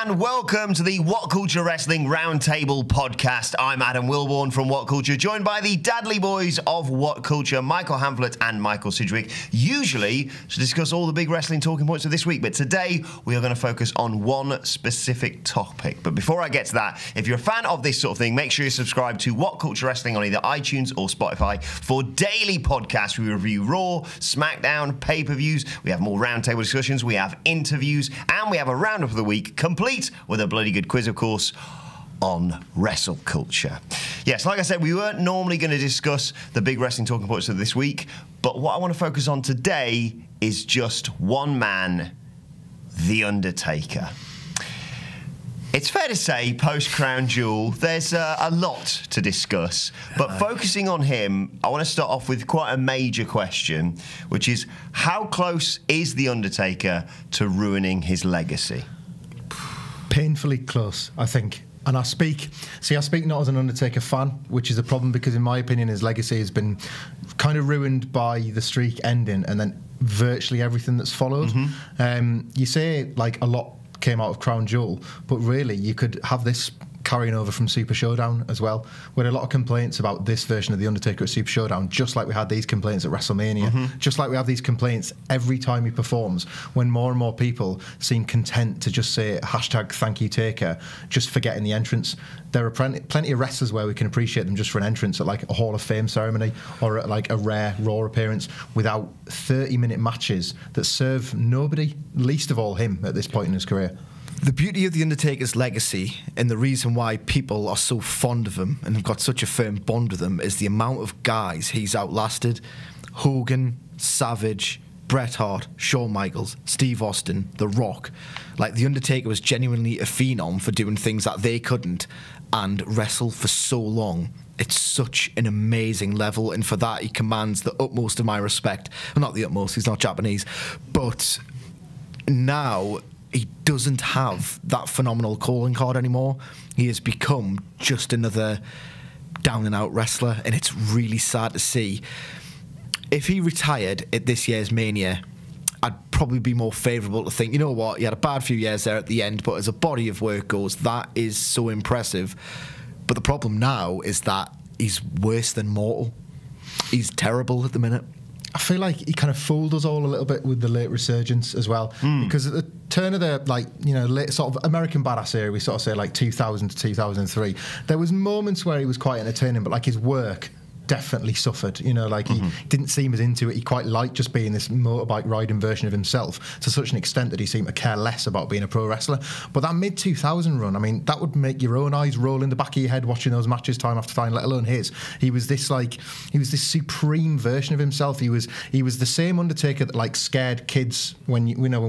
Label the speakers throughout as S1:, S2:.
S1: and welcome to the WhatCulture Wrestling Roundtable podcast. I'm Adam Wilborn from WhatCulture, joined by the Dadley boys of WhatCulture, Michael Hamflett and Michael Sidgwick, usually to discuss all the big wrestling talking points of this week. But today, we are going to focus on one specific topic. But before I get to that, if you're a fan of this sort of thing, make sure you subscribe to WhatCulture Wrestling on either iTunes or Spotify for daily podcasts. We review Raw, SmackDown, pay-per-views. We have more roundtable discussions. We have interviews. And we have a roundup of the week, complete with a bloody good quiz, of course, on wrestle culture. Yes, like I said, we weren't normally going to discuss the big wrestling talking points of this week, but what I want to focus on today is just one man, The Undertaker. It's fair to say, post-Crown Jewel, there's a lot to discuss. But focusing on him, I want to start off with quite a major question, which is, how close is The Undertaker to ruining his legacy?
S2: Painfully close, I think. And I speak not as an Undertaker fan, which is a problem because, in my opinion, his legacy has been kind of ruined by the streak ending and then virtually everything that's followed. You say, like, a lot came out of Crown Jewel, but really you could have this carrying over from Super Showdown as well. We had a lot of complaints about this version of The Undertaker at Super Showdown, just like we had these complaints at WrestleMania, just like we have these complaints every time he performs, when more and more people seem content to just say hashtag thank you Taker, just forgetting the entrance. There are plenty of wrestlers where we can appreciate them just for an entrance at like a Hall of Fame ceremony or at like a rare Raw appearance, without 30-minute matches that serve nobody, least of all him at this point in his career.
S3: The beauty of The Undertaker's legacy and the reason why people are so fond of him and have got such a firm bond with him is the amount of guys he's outlasted. Hogan, Savage, Bret Hart, Shawn Michaels, Steve Austin, The Rock. Like, The Undertaker was genuinely a phenom for doing things that they couldn't and wrestle for so long. It's such an amazing level, and for that he commands the utmost of my respect. Well, not the utmost, he's not Japanese, but now he doesn't have that phenomenal calling card anymore. He has become just another down-and-out wrestler, and it's really sad to see. If he retired at this year's Mania, I'd probably be more favourable to think, you know what, he had a bad few years there at the end, but as a body of work goes, that is so impressive. But the problem now is that he's worse than mortal. He's terrible at the minute.
S2: I feel like he kind of fooled us all a little bit with the late resurgence as well, because at the turn of the, like, you know, late sort of American Badass era, we sort of say like 2000 to 2003, there was moments where he was quite entertaining, but like his work definitely suffered, you know, like he didn't seem as into it. He quite liked just being this motorbike riding version of himself to such an extent that he seemed to care less about being a pro wrestler. But that mid-2000 run, I mean, that would make your own eyes roll in the back of your head watching those matches time after time, let alone his. He was this supreme version of himself. He was the same Undertaker that like scared kids when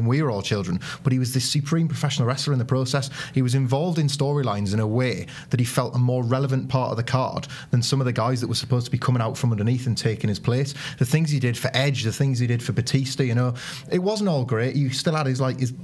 S2: we were all children, but he was this supreme professional wrestler in the process. He was involved in storylines in a way that he felt a more relevant part of the card than some of the guys that were supposed to be coming out from underneath and taking his place. The things he did for Edge, the things he did for Batista, you know, it wasn't all great. He still had his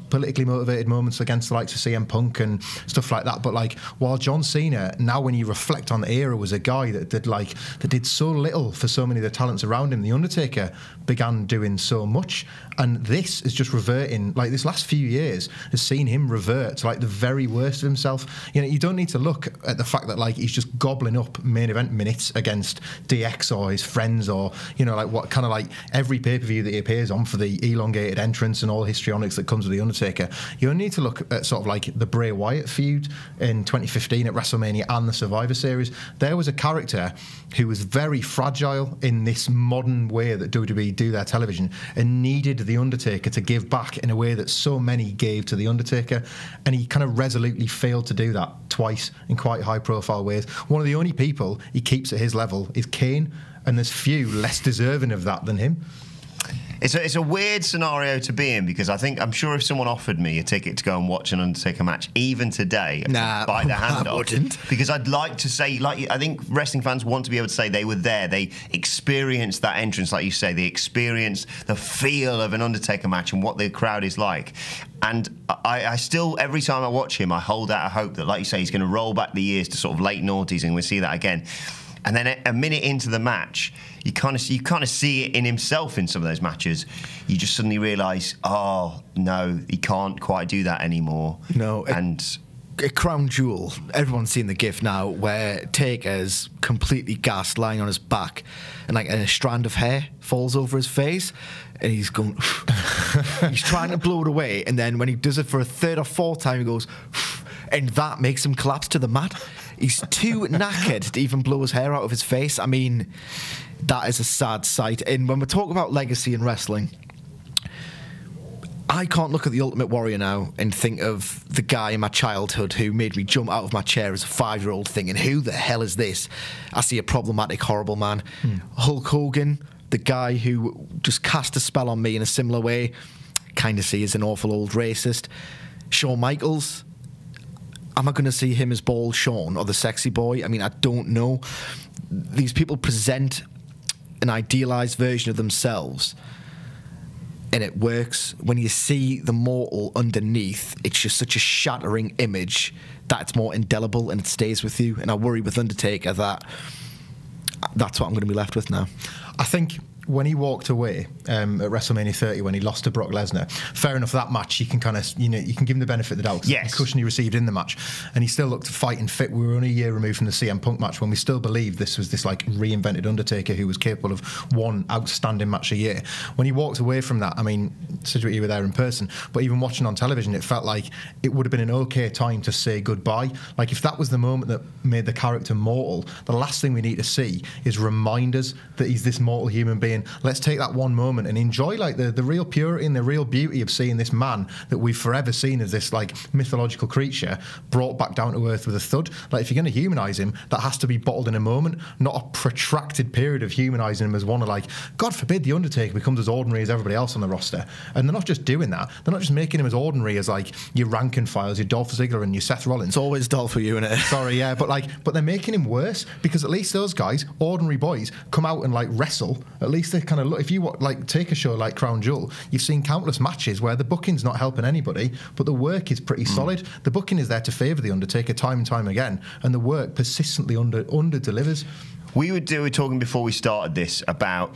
S2: politically motivated moments against the likes of CM Punk and stuff like that. But like, while John Cena, now when you reflect on the era, was a guy that did so little for so many of the talents around him, The Undertaker began doing so much. And this is just reverting, like this last few years has seen him revert to like the very worst of himself. You know, you don't need to look at the fact that like he's just gobbling up main event minutes against DX or his friends, or, you know, like what kind of like every pay-per-view that he appears on for the elongated entrance and all histrionics that comes with The Undertaker. You only need to look at sort of like the Bray Wyatt feud in 2015 at WrestleMania and the Survivor Series. There was a character who was very fragile in this modern way that WWE do their television and needed The Undertaker to give back in a way that so many gave to The Undertaker, and he kind of resolutely failed to do that twice in quite high-profile ways. One of the only people he keeps at his level is Kane, and there's few less deserving of that than him.
S1: It's a weird scenario to be in, because I'm sure if someone offered me a ticket to go and watch an Undertaker match, even today, I'd bite the hand off.
S3: Wouldn't.
S1: Because I'd like to say, like, I think wrestling fans want to be able to say they were there, they experienced that entrance, like you say, they experienced the feel of an Undertaker match and what the crowd is like. And I still, every time I watch him, I hold out a hope that, like you say, he's going to roll back the years to sort of late noughties and we'll see that again. And then a minute into the match, you kind of see it in himself in some of those matches. You just suddenly realise, oh no, he can't quite do that anymore.
S3: No,
S1: and
S3: a crown jewel. Everyone's seen the gif now where Taker's completely gassed, lying on his back, and like a strand of hair falls over his face, and he's going. He's trying to blow it away, and then when he does it for a third or fourth time, he goes, and that makes him collapse to the mat. He's too knackered to even blow his hair out of his face. I mean, that is a sad sight. And when we talk about legacy in wrestling, I can't look at the Ultimate Warrior now and think of the guy in my childhood who made me jump out of my chair as a 5-year-old thinking, who the hell is this? I see a problematic, horrible man. Hulk Hogan, the guy who just cast a spell on me in a similar way, kind of see as an awful old racist. Shawn Michaels, am I going to see him as Bald Shawn or the sexy boy? I mean, I don't know. These people present an idealised version of themselves, and it works. When you see the mortal underneath, it's just such a shattering image that it's more indelible and it stays with you. And I worry with Undertaker that that's what I'm going to be left with now.
S2: I think when he walked away at WrestleMania 30 when he lost to Brock Lesnar, fair enough, that match you can kind of, you can give him the benefit of the doubt,
S1: yes,
S2: the cushion he received in the match, and he still looked fighting fit. We were only a year removed from the CM Punk match when we still believed this was this like reinvented Undertaker who was capable of one outstanding match a year. When he walked away from that, I mean, Sidgwick, you were there in person, but even watching on television, it felt like it would have been an okay time to say goodbye. Like if that was the moment that made the character mortal, the last thing we need to see is reminders that he's this mortal human being. Let's take that one moment and enjoy like the real purity and the real beauty of seeing this man that we've forever seen as this like mythological creature brought back down to earth with a thud. Like if you're going to humanise him, that has to be bottled in a moment, not a protracted period of humanising him as one of like, God forbid the Undertaker becomes as ordinary as everybody else on the roster. And they're not just doing that. They're not just making him as ordinary as like your rank and files, your Dolph Ziggler and your Seth Rollins.
S3: It's always Dolph for you, innit?
S2: Sorry, yeah, but they're making him worse because at least those guys, ordinary boys, come out and like wrestle. At least they kind of look. If you like take a show like Crown Jewel, you've seen countless matches where the booking's not helping anybody, but the work is pretty solid. The booking is there to favour the Undertaker time and time again, and the work persistently under delivers.
S1: We were talking before we started this about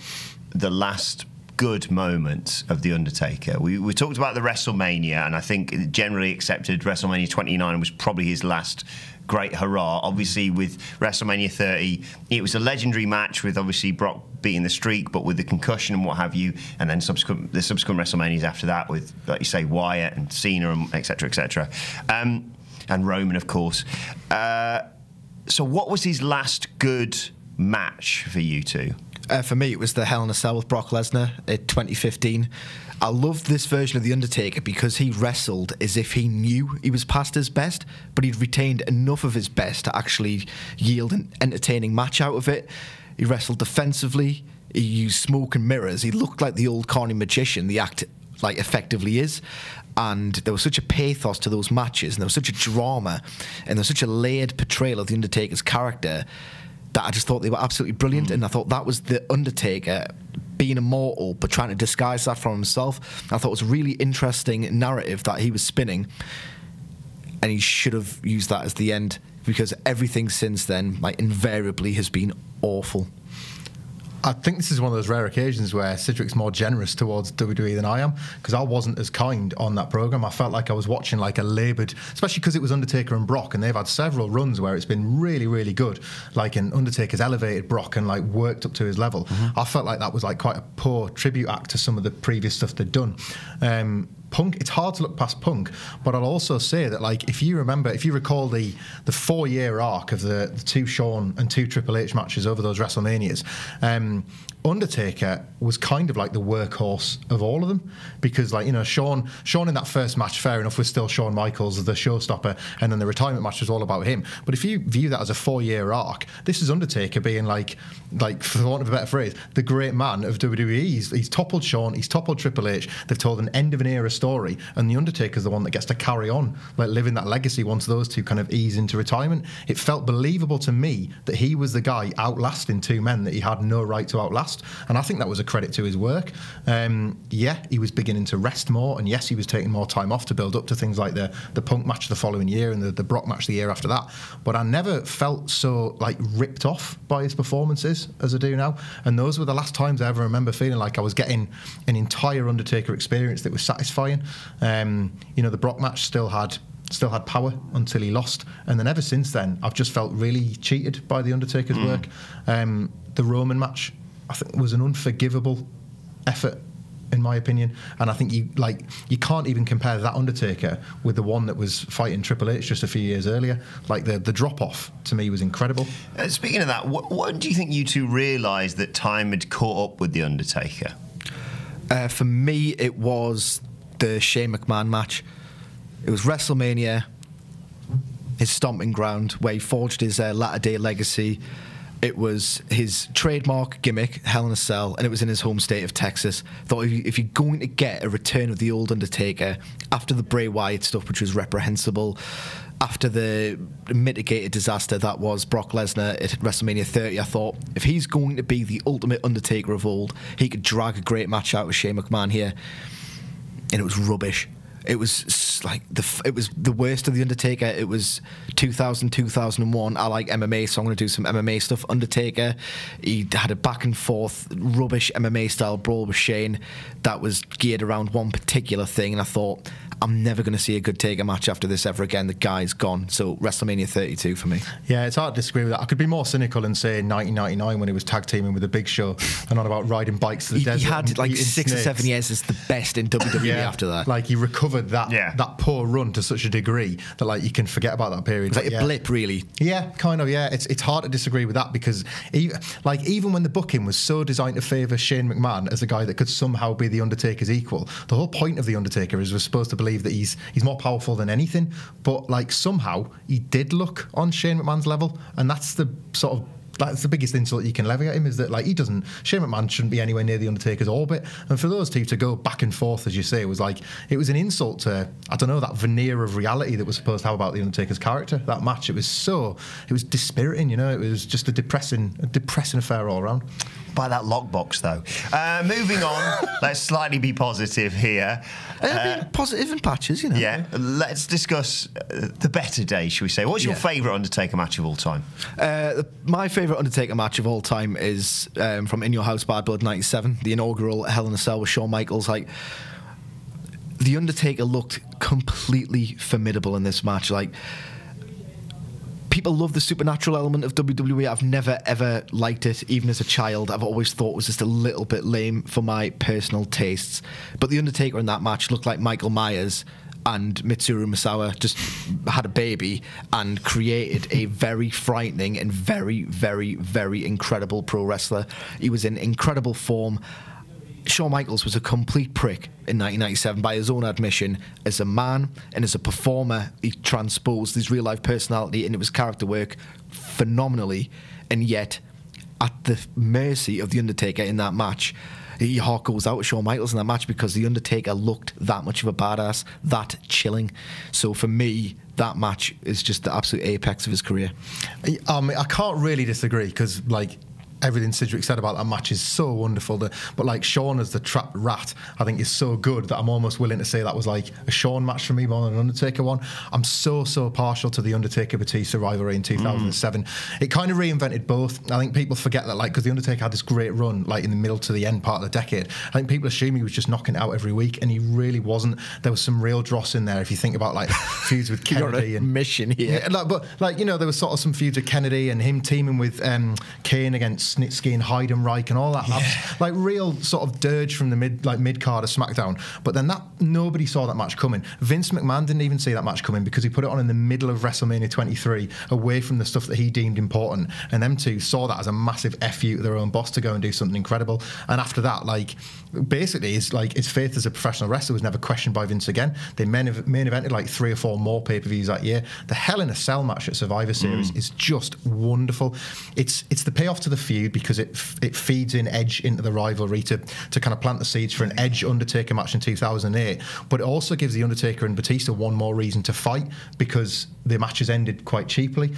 S1: the last good moments of The Undertaker. We talked about the WrestleMania, and I think generally accepted WrestleMania 29 was probably his last great hurrah. Obviously, with WrestleMania 30, it was a legendary match with obviously Brock beating the streak, but with the concussion and what have you, and then the subsequent WrestleManias after that with, like you say, Wyatt and Cena and et cetera, and Roman, of course. So what was his last good match for you two?
S3: For me, it was the Hell in a Cell with Brock Lesnar in 2015. I loved this version of The Undertaker because he wrestled as if he knew he was past his best, but he'd retained enough of his best to actually yield an entertaining match out of it. He wrestled defensively. He used smoke and mirrors. He looked like the old corny magician the act like effectively is. And there was such a pathos to those matches, and there was such a drama, and there was such a layered portrayal of The Undertaker's character that I just thought they were absolutely brilliant. And I thought that was The Undertaker being immortal but trying to disguise that from himself. I thought it was a really interesting narrative that he was spinning, and he should have used that as the end, because everything since then, like, invariably has been awful.
S2: I think this is one of those rare occasions where Sidgwick's more generous towards WWE than I am, because I wasn't as kind on that programme. I felt like I was watching like a laboured, especially because it was Undertaker and Brock, and they've had several runs where it's been really, really good. Like, in Undertaker's elevated Brock and like worked up to his level. I felt like that was like quite a poor tribute act to some of the previous stuff they'd done. Punk, it's hard to look past Punk, but I'll also say that, like, if you recall the 4-year arc of the 2 Shawn and 2 Triple H matches over those WrestleManias, Undertaker was kind of like the workhorse of all of them, because, like, you know, Shawn in that first match, fair enough, was still Shawn Michaels, the showstopper, and then the retirement match was all about him. But if you view that as a 4-year arc, this is Undertaker being like for want of a better phrase, the great man of WWE. He's toppled Shawn, he's toppled Triple H. They've told an end of an era story, and the Undertaker's the one that gets to carry on, like, living that legacy once those two kind of ease into retirement. It felt believable to me that he was the guy outlasting 2 men that he had no right to outlast. last. And I think that was a credit to his work. Yeah, he was beginning to rest more, and yes, he was taking more time off to build up to things like the Punk match the following year and the Brock match the year after that. But I never felt so like ripped off by his performances as I do now. And those were the last times I ever remember feeling like I was getting an entire Undertaker experience that was satisfying. The Brock match still had power until he lost, and then ever since then I've just felt really cheated by the Undertaker's work. The Roman match, I think, was an unforgivable effort in my opinion, and I think you can't even compare that Undertaker with the one that was fighting Triple H just a few years earlier. Like the drop off to me was incredible.
S1: Speaking of that, what do you think you two realised that time had caught up with the Undertaker?
S3: For me, it was the Shane McMahon match. It was WrestleMania, his stomping ground, where he forged his latter-day legacy. It was his trademark gimmick, Hell in a Cell, and it was in his home state of Texas. Thought if you're going to get a return of the old Undertaker after the Bray Wyatt stuff, which was reprehensible, after the mitigated disaster that was Brock Lesnar at WrestleMania 30, I thought if he's going to be the ultimate Undertaker of old, he could drag a great match out with Shane McMahon here. And it was rubbish. It was like it was the worst of the Undertaker. It was 2000, 2001. I like MMA, so I'm going to do some MMA stuff. Undertaker, he had a back and forth rubbish MMA style brawl with Shane that was geared around one particular thing, and I thought, I'm never going to see a good Taker match after this ever again. The guy's gone. So WrestleMania 32 for me.
S2: Yeah, it's hard to disagree with that. I could be more cynical and say 1999 when he was tag teaming with the Big Show and on about riding bikes to the desert.
S3: He had like 6 or 7 years as the best in WWE after that.
S2: Like he recovered that poor run to such a degree that like you can forget about that period.
S3: It's like a blip, really.
S2: Yeah, kind of. Yeah, it's hard to disagree with that because even when the booking was so designed to favour Shane McMahon as a guy that could somehow be the Undertaker's equal, the whole point of the Undertaker is we're supposed to believe that he's more powerful than anything, but like somehow he did look on Shane McMahon's level, and that's the biggest insult you can levy at him, is that like Shane McMahon shouldn't be anywhere near the Undertaker's orbit. And for those two to go back and forth, as you say, it was an insult to, I don't know, that veneer of reality that was supposed to have about the Undertaker's character. That match, it was dispiriting, it was just a depressing affair all around.
S1: By that lockbox, though. Moving on, let's slightly be positive here.
S3: Positive in patches,
S1: Yeah, let's discuss the better day, shall we say. What's your favourite Undertaker match of all time?
S3: My favourite Undertaker match of all time is from In Your House, Bad Blood 97, the inaugural Hell in a Cell with Shawn Michaels. Like, the Undertaker looked completely formidable in this match. Like, people love the supernatural element of WWE. I've never, ever liked it, even as a child. I've always thought it was just a little bit lame for my personal tastes. But The Undertaker in that match looked like Michael Myers and Mitsuru Misawa just had a baby and created a very frightening and very, very, very incredible pro wrestler. He was in incredible form. Shawn Michaels was a complete prick in 1997 by his own admission. As a man and as a performer, he transposed his real life personality into his character work phenomenally, and yet at the mercy of The Undertaker in that match. Your heart goes out to Shawn Michaels in that match because The Undertaker looked that much of a badass, that chilling. So for me, that match is just the absolute apex of his career.
S2: I can't really disagree because everything Sidgwick said about that match is so wonderful. But like Shawn as the trapped rat, I think is so good that I'm almost willing to say that was like a Shawn match for me more than an Undertaker one. I'm so partial to the Undertaker-Batista rivalry in 2007. It kind of reinvented both. I think people forget that, because the Undertaker had this great run, in the middle to the end part of the decade. I think people assume he was just knocking it out every week, and he really wasn't. There was some real dross in there. If you think about feuds with Kennedy and
S3: mission here,
S2: there was sort of some feuds with Kennedy and him teaming with Kane against Snitsky and Heidenreich and all that. Yeah. Real sort of dirge from the mid card of SmackDown. But then nobody saw that match coming. Vince McMahon didn't even see that match coming because he put it on in the middle of WrestleMania 23, away from the stuff that he deemed important. And them two saw that as a massive F you to their own boss to go and do something incredible. And after that, basically his faith as a professional wrestler was never questioned by Vince again. They main evented 3 or 4 more pay-per-views that year. The Hell in a Cell match at Survivor Series is just wonderful. It's the payoff to the feud because it feeds in Edge into the rivalry to kind of plant the seeds for an Edge Undertaker match in 2008. But it also gives the Undertaker and Batista one more reason to fight because the matches ended quite cheaply.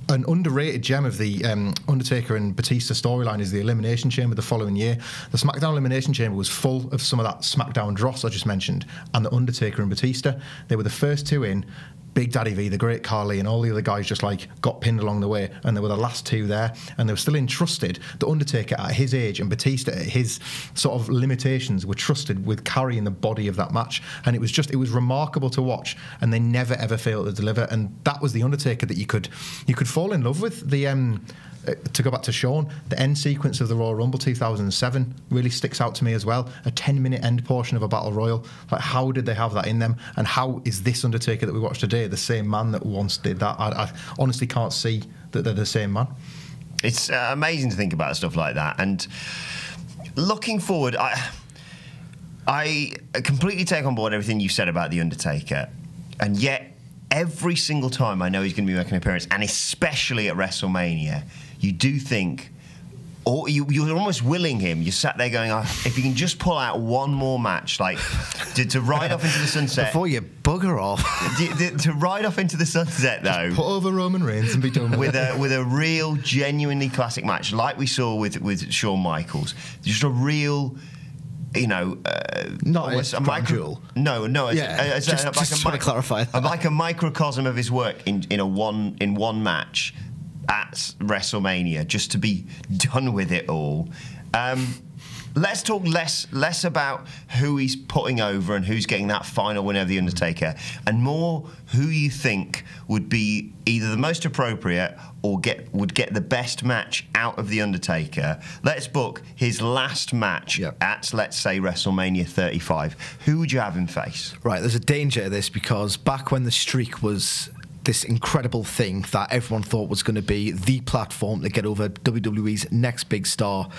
S2: an underrated gem of the Undertaker and Batista storyline is the Elimination Chamber the following year. The SmackDown Elimination Chamber was full of some of that SmackDown dross I just mentioned, and the Undertaker and Batista. They were the first two in. Big Daddy V, the Great Carly, and all the other guys just like got pinned along the way, and they were the last two there, and they were still entrusted. The Undertaker at his age and Batista at his sort of limitations were trusted with carrying the body of that match, and it was remarkable to watch, and they never ever failed to deliver. And that was the Undertaker that you could fall in love with. The to go back to Sean, the end sequence of the Royal Rumble 2007 really sticks out to me as well. A 10-minute end portion of a Battle Royal. Like, how did they have that in them? And how is this Undertaker that we watched today the same man that once did that? I honestly can't see that they're the same man.
S1: It's amazing to think about stuff like that. And looking forward, I completely take on board everything you said about the Undertaker, and yet every single time I know he's going to be making an appearance, and especially at WrestleMania, you do think, or you're almost willing him. You sat there going, if you can just pull out one more match, like to ride off into the sunset.
S3: Before you bugger off.
S1: To ride off into the sunset, though.
S2: Just put over Roman Reigns and be done with it.
S1: With a real, genuinely classic match, like we saw with Shawn Michaels. Just a real...
S3: not a micro.
S1: No.
S3: Just trying to clarify that.
S1: Like a microcosm of his work in one match at WrestleMania, just to be done with it all. Let's talk less about who he's putting over and who's getting that final win over the Undertaker, and more who you think would be either the most appropriate or would get the best match out of the Undertaker. Let's book his last match at, let's say, WrestleMania 35. Who would you have him face?
S3: Right, there's a danger to this, because back when the streak was this incredible thing that everyone thought was going to be the platform to get over WWE's next big star,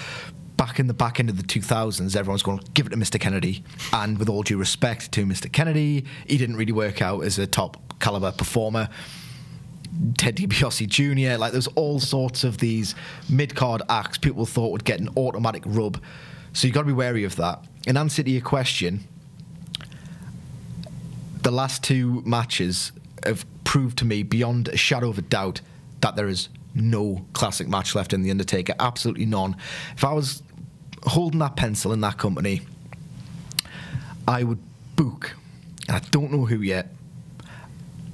S3: back in the back end of the 2000s, everyone's going to give it to Mr. Kennedy. And with all due respect to Mr. Kennedy, he didn't really work out as a top caliber performer. Ted DiBiase Jr., like, there's all sorts of these mid-card acts people thought would get an automatic rub. So you've got to be wary of that. In answer to your question, the last two matches have proved to me beyond a shadow of a doubt that there is no classic match left in The Undertaker. Absolutely none. If I was holding that pencil in that company, I would book, and I don't know who yet,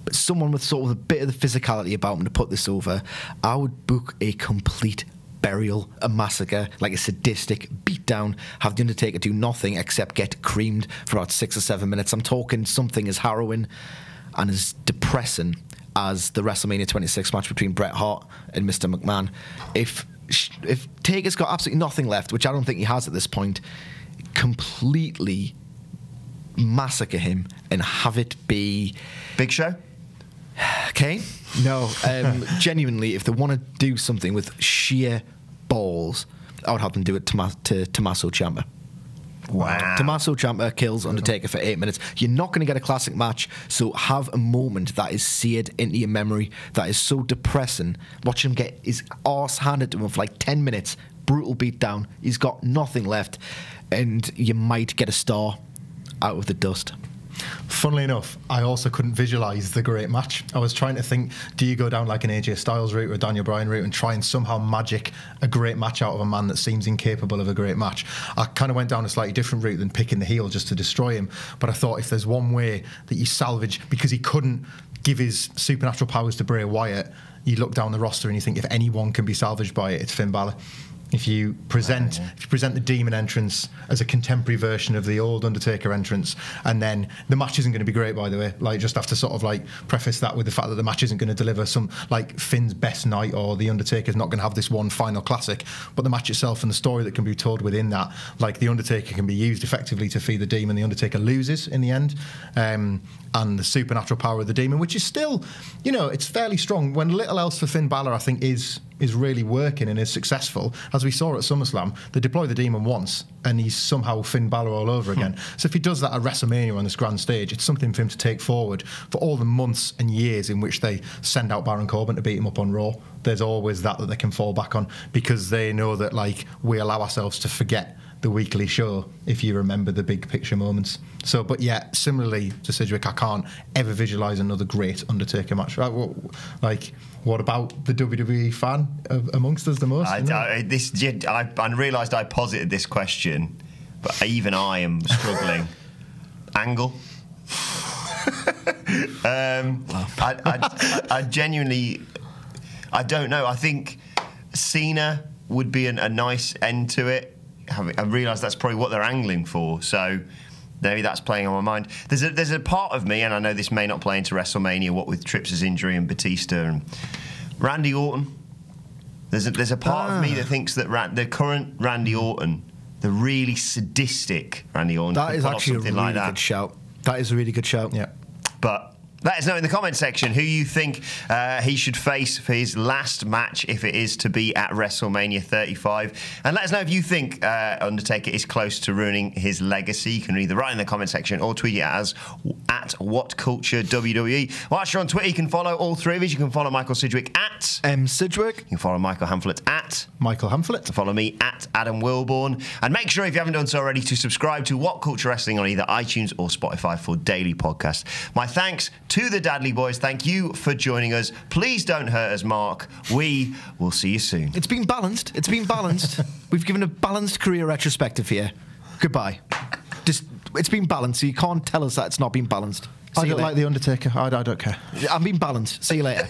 S3: but someone with sort of a bit of the physicality about him to put this over. I would book a complete burial, a massacre, like a sadistic beatdown, have The Undertaker do nothing except get creamed for about 6 or 7 minutes. I'm talking something as harrowing and as depressing as the WrestleMania 26 match between Bret Hart and Mr. McMahon. If Taker's got absolutely nothing left, which I don't think he has at this point, completely massacre him and have it be...
S1: Big Show?
S3: Okay. No. Genuinely, if they want to do something with sheer balls, I would have them do it to Tommaso Ciampa.
S1: Wow.
S3: Tommaso Ciampa kills Undertaker for 8 minutes. You're not going to get a classic match, so have a moment that is seared into your memory, that is so depressing. Watch him get his arse handed to him for like 10 minutes, brutal beatdown. He's got nothing left, and you might get a star out of the dust.
S2: Funnily enough, I also couldn't visualise the great match. I was trying to think, do you go down like an AJ Styles route or a Daniel Bryan route and try and somehow magic a great match out of a man that seems incapable of a great match? I kind of went down a slightly different route than picking the heel just to destroy him. But I thought, if there's one way that you salvage, because he couldn't give his supernatural powers to Bray Wyatt, you look down the roster and you think, if anyone can be salvaged by it, it's Finn Balor. If you present the Demon entrance as a contemporary version of the old Undertaker entrance, and then the match isn't going to be great, by the way. Like, just have to sort of like preface that with the fact that the match isn't going to deliver some like Finn's best night, or the Undertaker's not going to have this one final classic. But the match itself and the story that can be told within that, like the Undertaker can be used effectively to feed the Demon. The Undertaker loses in the end, and the supernatural power of the Demon, which is still, it's fairly strong. When little else for Finn Balor, I think, is really working and is successful, as we saw at SummerSlam. They deploy the Demon once and he's somehow Finn Balor all over again. So if he does that at WrestleMania on this grand stage, it's something for him to take forward for all the months and years in which they send out Baron Corbin to beat him up on Raw. There's always that they can fall back on, because they know that, like, we allow ourselves to forget the weekly show if you remember the big picture moments. So, but yeah, similarly to Sidgwick, I can't ever visualise another great Undertaker match. Right? Like, what about the WWE fan amongst us the most?
S1: I realised I posited this question, but even I am struggling. Angle. I genuinely, I don't know. I think Cena would be a nice end to it. I realise that's probably what they're angling for, so maybe that's playing on my mind. There's a part of me, and I know this may not play into WrestleMania, what with Trips' injury and Batista and Randy Orton. There's a part of me that thinks that the current Randy Orton, the really sadistic Randy Orton,
S3: that is actually a really
S1: like
S3: good shout. That is a really good shout.
S2: Yeah.
S1: But let us know in the comment section who you think he should face for his last match if it is to be at WrestleMania 35. And let us know if you think Undertaker is close to ruining his legacy. You can either write in the comment section or tweet it at us at WhatCulture WWE. Whilst you're on Twitter, you can follow all three of us. You can follow Michael Sidgwick at
S3: Sidgwick.
S1: You can follow Michael Hamflett at
S2: Michael Hamflett.
S1: Follow me at Adam Wilborn. And make sure, if you haven't done so already, to subscribe to What Culture Wrestling on either iTunes or Spotify for daily podcasts. My thanks to the Dadley Boys. Thank you for joining us. Please don't hurt us, Mark. We will see you soon.
S3: It's been balanced. It's been balanced. We've given a balanced career retrospective here. Goodbye. It's been balanced, so you can't tell us that it's not been balanced.
S2: I don't like The Undertaker. I don't care.
S3: I'm being balanced. See you later.